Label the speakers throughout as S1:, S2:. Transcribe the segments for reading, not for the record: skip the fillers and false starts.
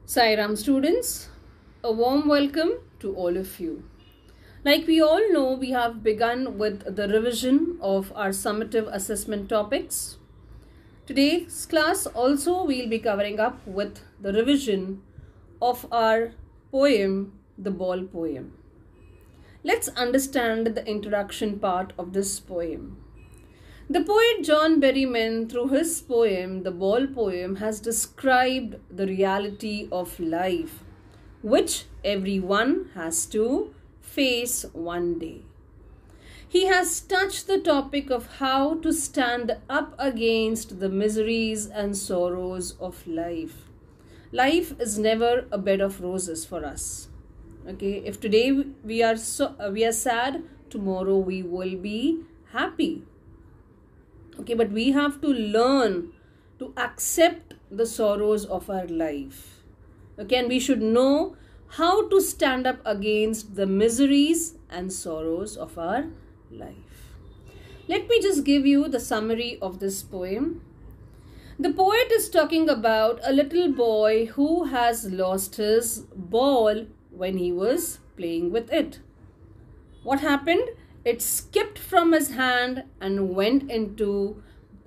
S1: Sairam students, a warm welcome to all of you. Like we all know, we have begun with the revision of our summative assessment topics. Today's class also we'll be covering up with the revision of our poem, The Ball Poem. Let's understand the introduction part of this poem. The poet John Berryman, through his poem, The Ball Poem, has described the reality of life, which everyone has to face one day. He has touched the topic of how to stand up against the miseries and sorrows of life. Life is never a bed of roses for us. Okay, if today we are sad, tomorrow we will be happy. Okay, but we have to learn to accept the sorrows of our life. Okay, and we should know how to stand up against the miseries and sorrows of our life. Let me just give you the summary of this poem. The poet is talking about a little boy who has lost his ball when he was playing with it. What happened? It skipped from his hand and went into,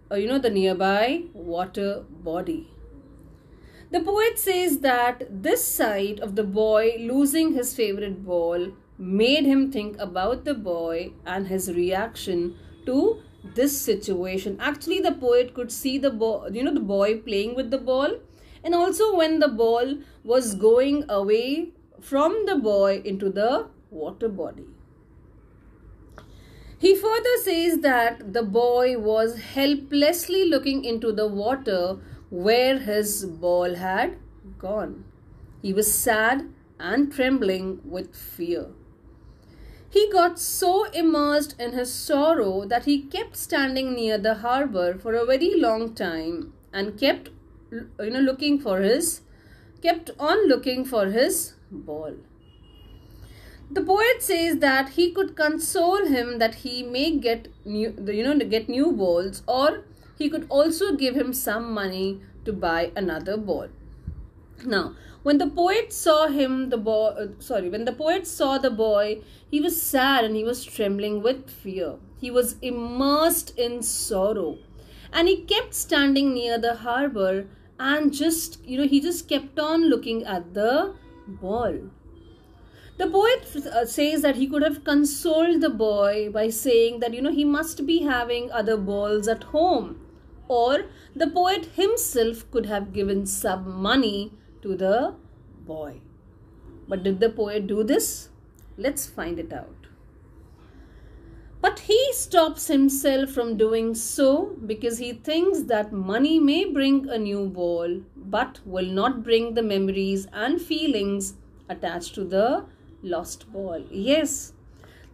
S1: the nearby water body. The poet says that this sight of the boy losing his favorite ball made him think about the boy and his reaction to this situation. Actually, the poet could see the boy playing with the ball, and also when the ball was going away from the boy into the water body. He further says that the boy was helplessly looking into the water where his ball had gone. He was sad and trembling with fear. He got so immersed in his sorrow that he kept standing near the harbor for a very long time and kept on looking for his ball. The poet says that he could console him that he may get new balls, or he could also give him some money to buy another ball. Now, when the poet saw the boy, he was sad and he was trembling with fear. He was immersed in sorrow, and he kept standing near the harbor and he just kept on looking at the ball. The poet says that he could have consoled the boy by saying that, he must be having other balls at home. Or the poet himself could have given some money to the boy. But did the poet do this? Let's find it out. But he stops himself from doing so because he thinks that money may bring a new ball, but will not bring the memories and feelings attached to the lost ball. Yes,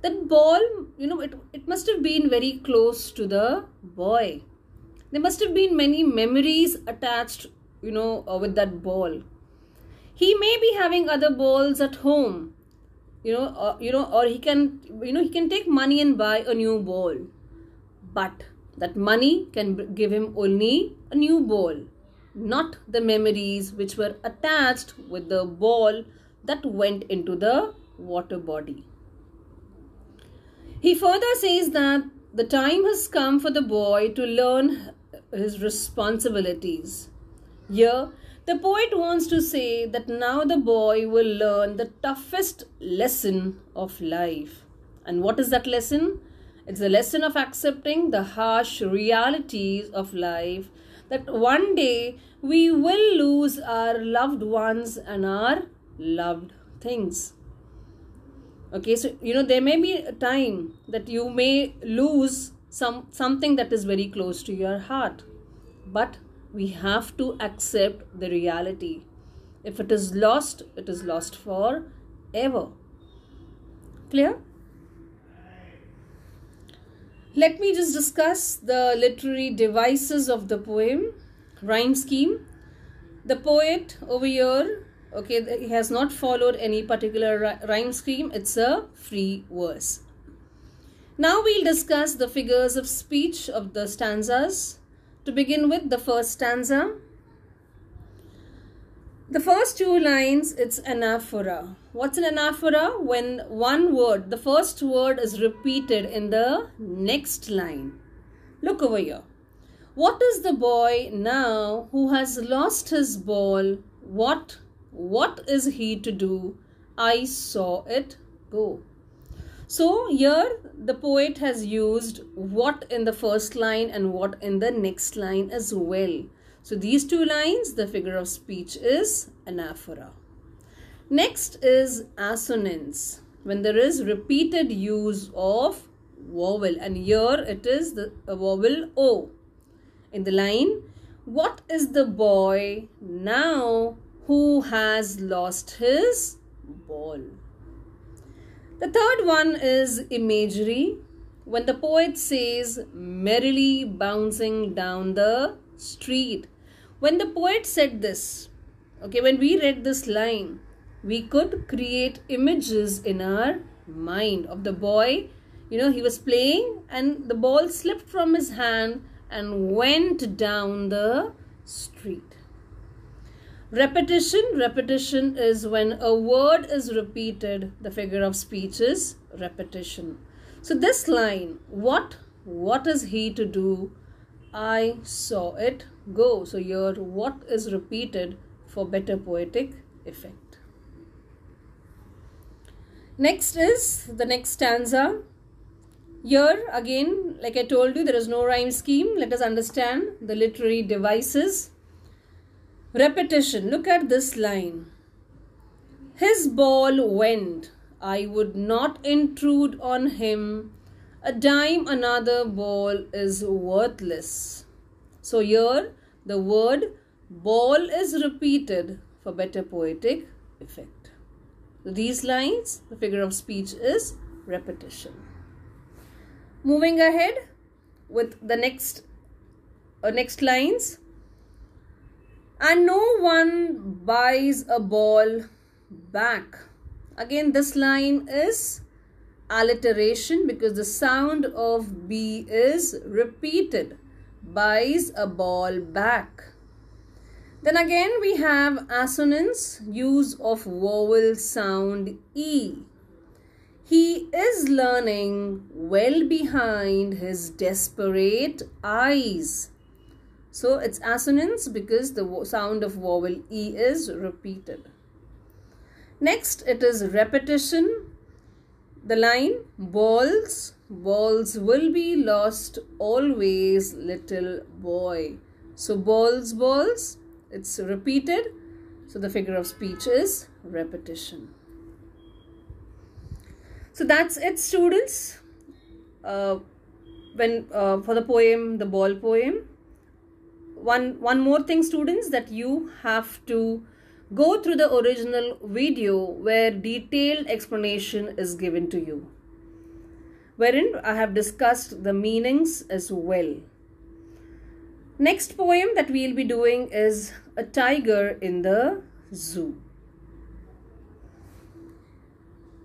S1: that ball, it must have been very close to the boy. There must have been many memories attached, with that ball. He may be having other balls at home, or he can take money and buy a new ball. But that money can give him only a new ball, not the memories which were attached with the ball that went into the water body. He further says that the time has come for the boy to learn his responsibilities. Here, the poet wants to say that now the boy will learn the toughest lesson of life. And what is that lesson? It's the lesson of accepting the harsh realities of life, that one day we will lose our loved ones and our loved things. Okay, so there may be a time that you may lose something that is very close to your heart, but we have to accept the reality. If it is lost, it is lost forever. Clear? Let me just discuss the literary devices of the poem. Rhyme scheme. The poet over here, he has not followed any particular rhyme scheme. It's a free verse. Now we'll discuss the figures of speech of the stanzas. To begin with, the first stanza. The first two lines, it's anaphora. What's an anaphora? When one word, the first word is repeated in the next line. Look over here. What is the boy now who has lost his ball? What is he to do? I saw it go. So here the poet has used what in the first line and what in the next line as well. So these two lines, the figure of speech is anaphora. Next is assonance, when there is repeated use of vowel, and here it is the vowel O. In the line, what is the boy now who has lost his ball? The third one is imagery, when the poet says merrily bouncing down the street. When the poet said this, okay, when we read this line, we could create images in our mind of the boy. You know, he was playing and the ball slipped from his hand and went down the street. Repetition is when a word is repeated, the figure of speech is repetition. So this line, what is he to do? I saw it go. So here what is repeated for better poetic effect. Next is the next stanza. Here again, like I told you, there is no rhyme scheme. Let us understand the literary devices. Repetition. Look at this line. His ball went. I would not intrude on him. A dime another ball is worthless. So here the word ball is repeated for better poetic effect. So these lines, the figure of speech is repetition. Moving ahead with the next lines. And no one buys a ball back. Again, this line is alliteration because the sound of B is repeated. Buys a ball back. Then again we have assonance, use of vowel sound E. He is learning well behind his desperate eyes. So it's assonance because the sound of vowel E is repeated. Next it is repetition. The line balls will be lost always, little boy. So balls, it's repeated. So the figure of speech is repetition. So that's it, students. For the poem, the ball poem. One more thing, students, that you have to go through the original video where detailed explanation is given to you, wherein I have discussed the meanings as well. Next poem that we will be doing is A Tiger in the Zoo.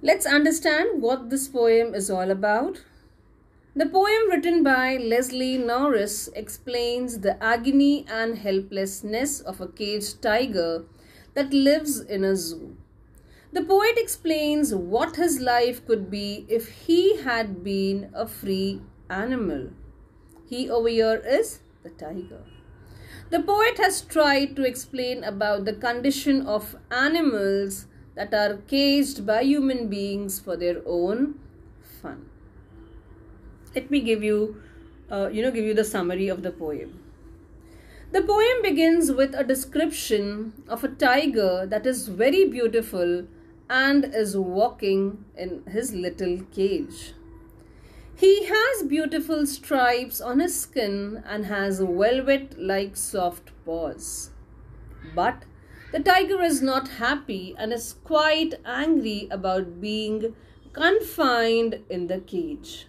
S1: Let's understand what this poem is all about. The poem written by Leslie Norris explains the agony and helplessness of a caged tiger that lives in a zoo. The poet explains what his life could be if he had been a free animal. He over here is the tiger. The poet has tried to explain about the condition of animals that are caged by human beings for their own fun. Let me give you the summary of the poem. The poem begins with a description of a tiger that is very beautiful and is walking in his little cage. He has beautiful stripes on his skin and has velvet-like soft paws. But the tiger is not happy and is quite angry about being confined in the cage.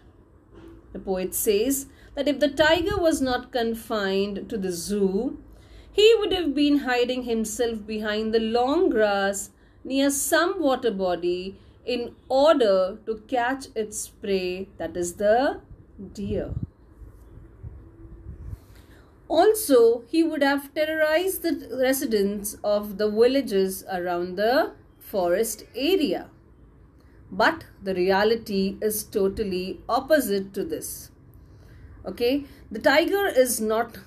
S1: The poet says that if the tiger was not confined to the zoo, he would have been hiding himself behind the long grass near some water body in order to catch its prey, that is the deer. Also, he would have terrorized the residents of the villages around the forest area. But the reality is totally opposite to this. Okay, the tiger is not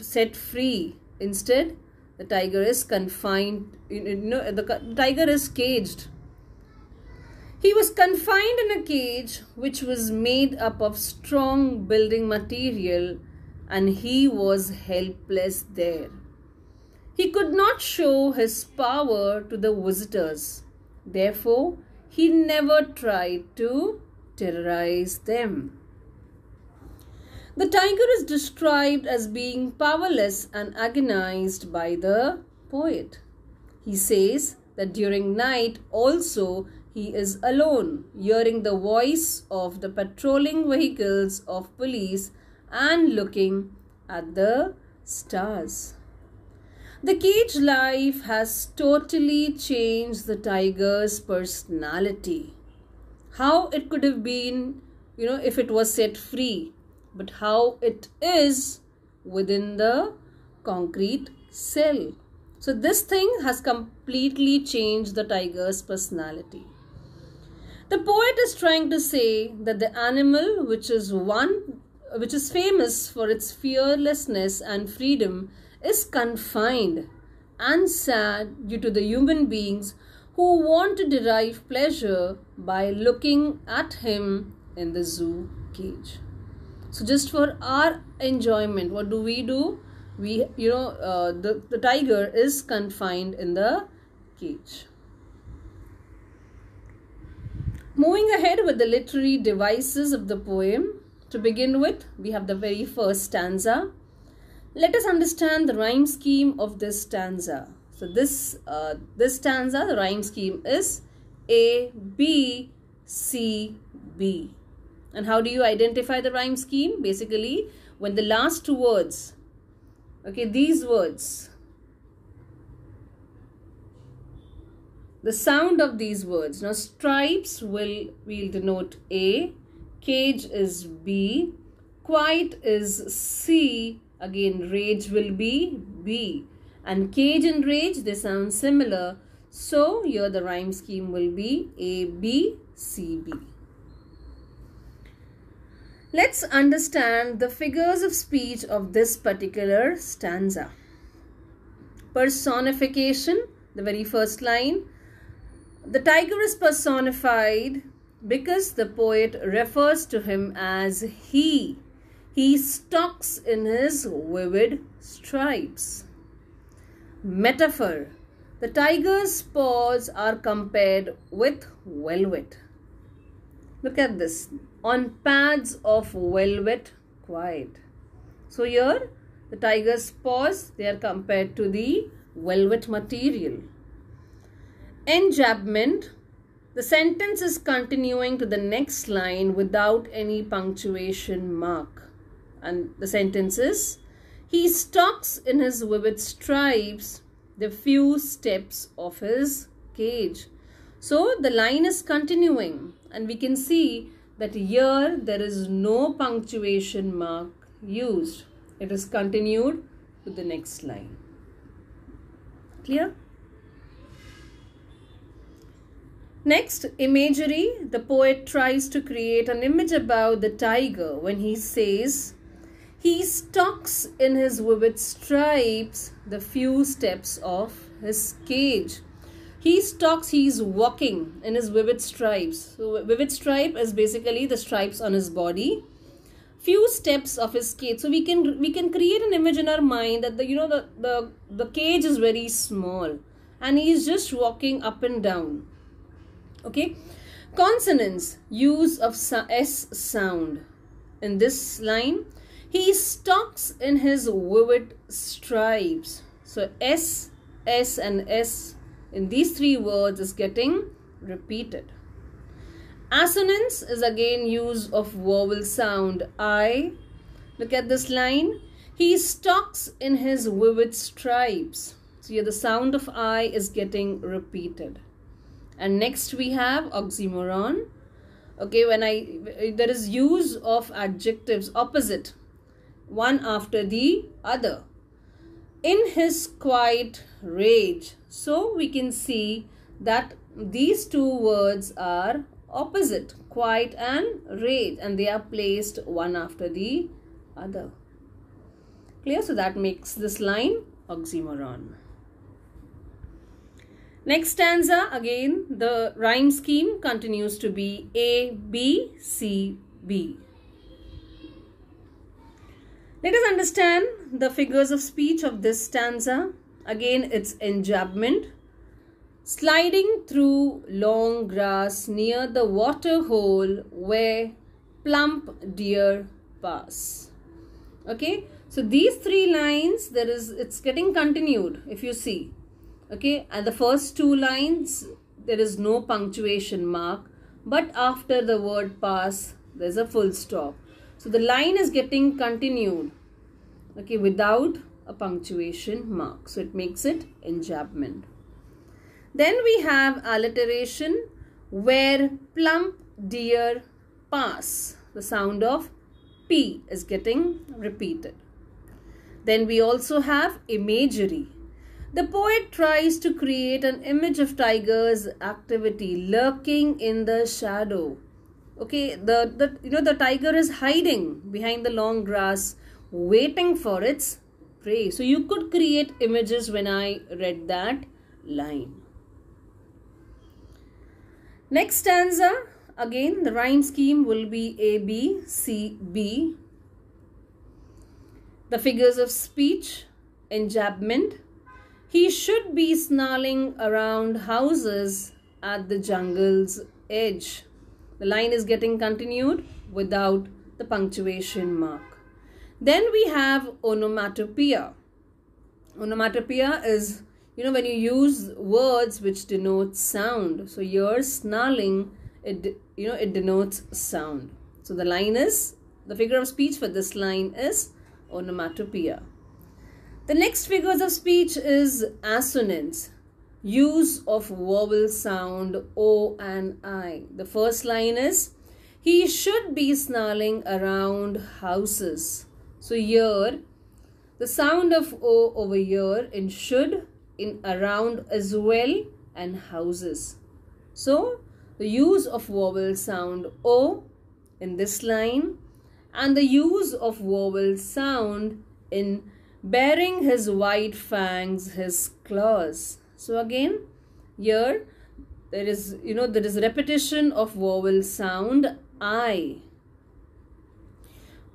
S1: set free. Instead, the tiger is confined. The tiger is caged. He was confined in a cage which was made up of strong building material, and he was helpless there. He could not show his power to the visitors. Therefore, he never tried to terrorize them. The tiger is described as being powerless and agonized by the poet. He says that during night also he is alone, hearing the voice of the patrolling vehicles of police and looking at the stars. The cage life has totally changed the tiger's personality. How it could have been, if it was set free, but how it is within the concrete cell. So this thing has completely changed the tiger's personality. The poet is trying to say that the animal which is famous for its fearlessness and freedom is confined and sad due to the human beings who want to derive pleasure by looking at him in the zoo cage. So just for our enjoyment, what do? The tiger is confined in the cage. Moving ahead with the literary devices of the poem, to begin with, we have the very first stanza. Let us understand the rhyme scheme of this stanza. So this stanza, the rhyme scheme is A, B, C, B. And how do you identify the rhyme scheme? Basically, when the last two words, these words, the sound of these words. Now, stripes will denote A, cage is B, quiet is C, again rage will be B, and cage and rage, they sound similar. So, here the rhyme scheme will be A, B, C, B. Let's understand the figures of speech of this particular stanza. Personification, the very first line. The tiger is personified because the poet refers to him as he. He stalks in his vivid stripes. Metaphor. The tiger's paws are compared with velvet. Look at this. On pads of velvet quiet. So here the tiger's paws, they are compared to the velvet material. Enjambment. The sentence is continuing to the next line without any punctuation mark. And the sentence is, he stalks in his vivid stripes the few steps of his cage. So the line is continuing, and we can see that here there is no punctuation mark used. It is continued to the next line. Clear? Next, imagery. The poet tries to create an image about the tiger when he says, he stalks in his vivid stripes the few steps of his cage. He stalks, he is walking in his vivid stripes. So vivid stripe is basically the stripes on his body. Few steps of his cage. So we can create an image in our mind that the cage is very small and he is just walking up and down. Okay. Consonants, use of S sound. In this line, he stalks in his vivid stripes. So S, S and S in these three words is getting repeated. Assonance is again use of vowel sound I. Look at this line. He stalks in his vivid stripes. So here the sound of I is getting repeated. And next we have oxymoron. Okay, there is use of adjectives opposite. one after the other. In his quiet rage. So we can see that these two words are opposite, quiet and rage, and they are placed one after the other. Clear? So that makes this line oxymoron. Next stanza, again the rhyme scheme continues to be A, B, C, B. Let us understand the figures of speech of this stanza. Again, it's enjambment. Sliding through long grass near the water hole where plump deer pass. Okay, so these three lines, it's getting continued if you see. Okay, and the first two lines, there is no punctuation mark, but after the word pass, there's a full stop. So the line is getting continued, okay, without a punctuation mark. So it makes it enjambment. Then we have alliteration, where plump deer pass. The sound of P is getting repeated. Then we also have imagery. The poet tries to create an image of tiger's activity lurking in the shadow. Okay, the tiger is hiding behind the long grass, waiting for its prey. So you could create images when I read that line. Next stanza, again the rhyme scheme will be A, B, C, B. The figures of speech, enjambment. He should be snarling around houses at the jungle's edge. The line is getting continued without the punctuation mark. Then we have onomatopoeia. Onomatopoeia is, when you use words which denote sound. So here snarling, it denotes sound. So the figure of speech for this line is onomatopoeia. The next figures of speech is assonance. Use of vowel sound O and I. The first line is, he should be snarling around houses. So here, the sound of O over here in should, in around as well, and houses. So the use of vowel sound O in this line and the use of vowel sound in bearing his white fangs, his claws. So again, here there is repetition of vowel sound I.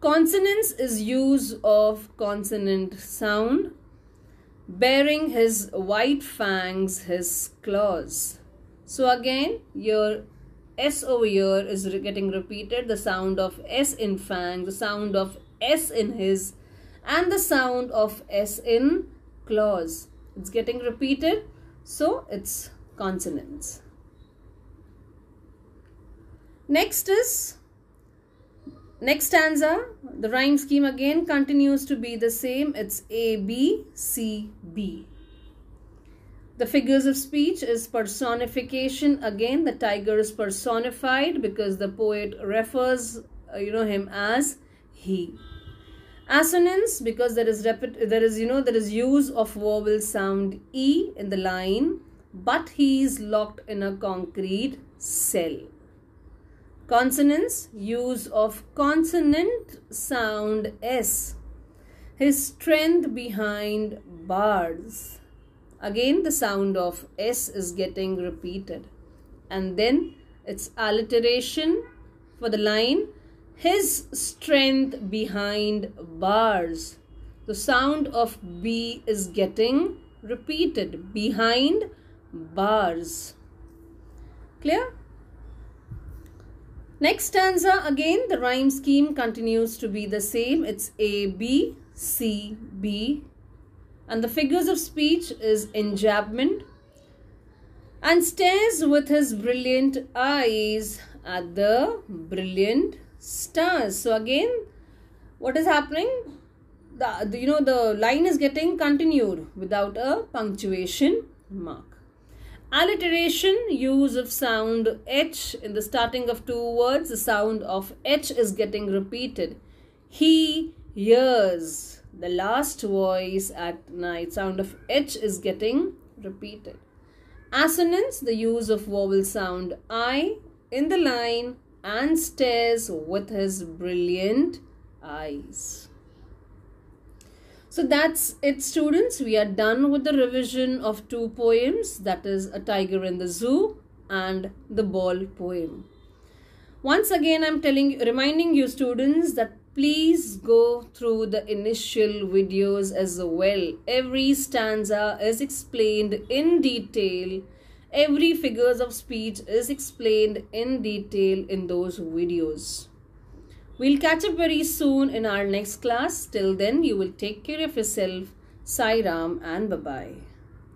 S1: Consonants is use of consonant sound, bearing his white fangs, his claws. So again, your S over here is getting repeated. The sound of S in fang, the sound of S in his, and the sound of S in claws. It's getting repeated, so it's consonants. Next stanza, the rhyme scheme again continues to be the same. It's A, B, C, B. The figures of speech is personification. Again, the tiger is personified because the poet refers him as he. Assonance, because there is use of vowel sound E in the line, but he is locked in a concrete cell. Consonants, use of consonant sound S. His strength behind bars. Again, the sound of S is getting repeated. And then it's alliteration for the line, his strength behind bars. The sound of B is getting repeated, behind bars. Clear? Next stanza, again the rhyme scheme continues to be the same. It's A, B, C, B. And the figures of speech is enjambment. And stares with his brilliant eyes at the brilliant stars. So again, what is happening? The line is getting continued without a punctuation mark. Alliteration, use of sound H in the starting of two words. The sound of H is getting repeated. He Years. The last voice at night. Sound of H is getting repeated. Assonance, the use of vowel sound I in the line and stares with his brilliant eyes. So that's it, students. We are done with the revision of two poems, that is A Tiger in the Zoo and the Ball poem. Once again, I'm reminding you students that please go through the initial videos as well. Every stanza is explained in detail. Every figures of speech is explained in detail in those videos. We'll catch up very soon in our next class. Till then, you will take care of yourself. Sai Ram and bye-bye.